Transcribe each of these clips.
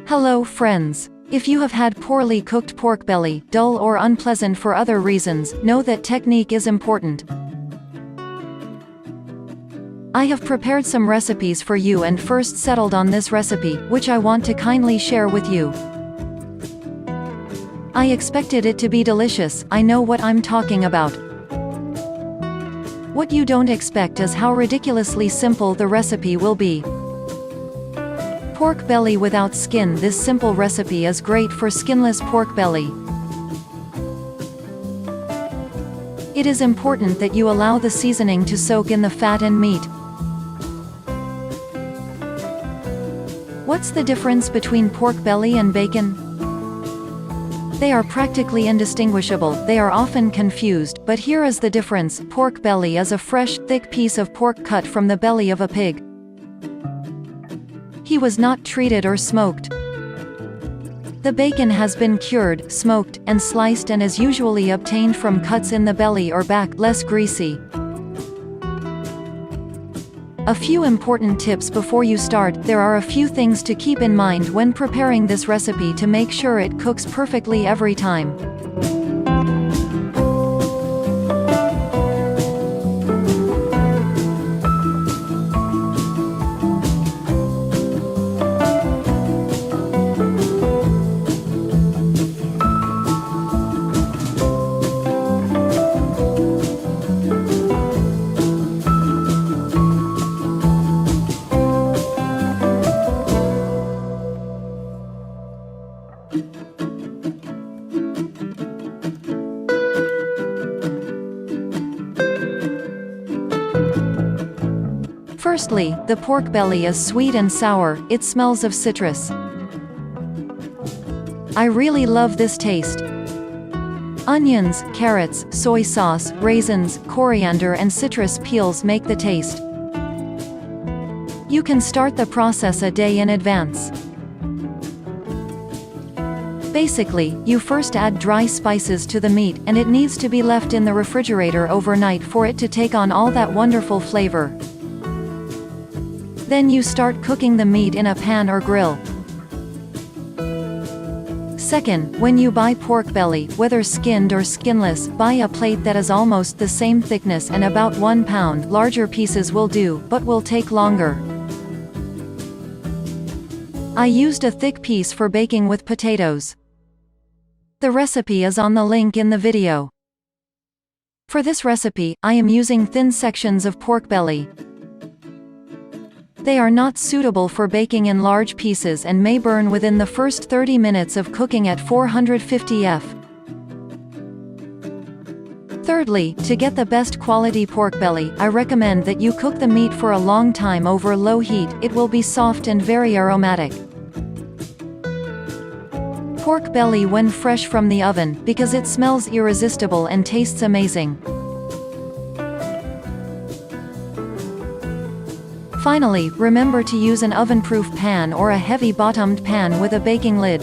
Hello friends. If you have had poorly cooked pork belly, dull or unpleasant for other reasons, know that technique is important. I have prepared some recipes for you and first settled on this recipe, which I want to kindly share with you. I expected it to be delicious, I know what I'm talking about. What you don't expect is how ridiculously simple the recipe will be. Pork belly without skin. This simple recipe is great for skinless pork belly. It is important that you allow the seasoning to soak in the fat and meat. What's the difference between pork belly and bacon? They are practically indistinguishable, they are often confused, but here is the difference. Pork belly is a fresh, thick piece of pork cut from the belly of a pig. He was not treated or smoked. The bacon has been cured, smoked, and sliced and is usually obtained from cuts in the belly or back, less greasy. A few important tips before you start. There are a few things to keep in mind when preparing this recipe to make sure it cooks perfectly every time. Firstly, the pork belly is sweet and sour, it smells of citrus. I really love this taste. Onions, carrots, soy sauce, raisins, coriander and citrus peels make the taste. You can start the process a day in advance. Basically, you first add dry spices to the meat, and it needs to be left in the refrigerator overnight for it to take on all that wonderful flavor. Then you start cooking the meat in a pan or grill. Second, when you buy pork belly, whether skinned or skinless, buy a plate that is almost the same thickness and about 1 pound. Larger pieces will do, but will take longer. I used a thick piece for baking with potatoes. The recipe is on the link in the video. For this recipe, I am using thin sections of pork belly. They are not suitable for baking in large pieces and may burn within the first 30 minutes of cooking at 450 F. Thirdly, to get the best quality pork belly, I recommend that you cook the meat for a long time over low heat. It will be soft and very aromatic. Pork belly when fresh from the oven, because it smells irresistible and tastes amazing. Finally, remember to use an oven-proof pan or a heavy-bottomed pan with a baking lid.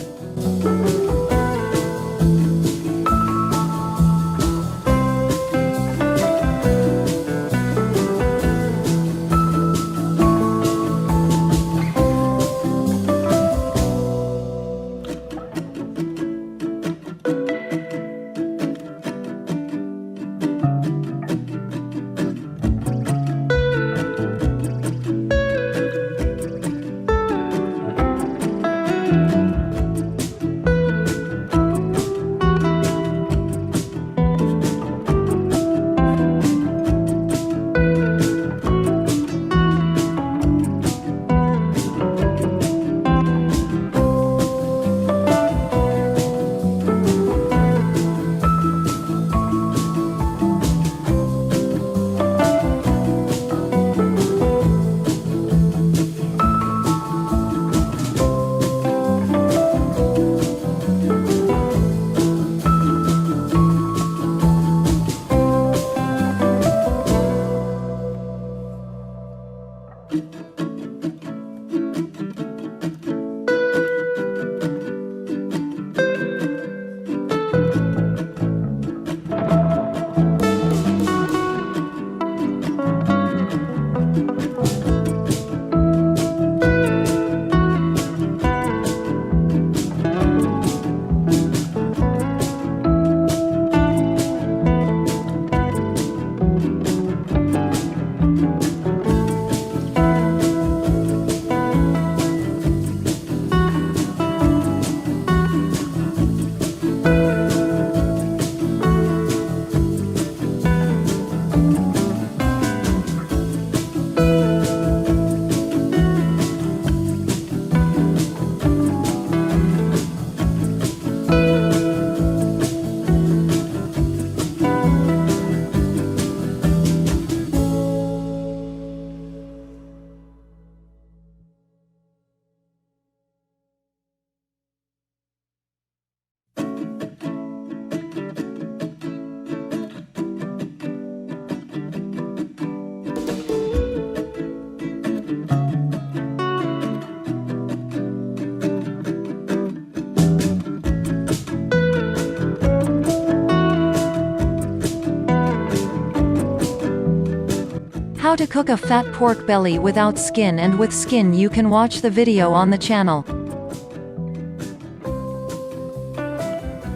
How to cook a fat pork belly without skin and with skin. You can watch the video on the channel.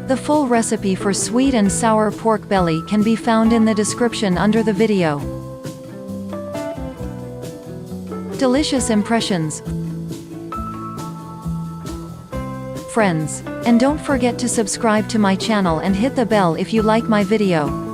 The full recipe for sweet and sour pork belly can be found in the description under the video. Delicious impressions, friends. And don't forget to subscribe to my channel and hit the bell if you like my video.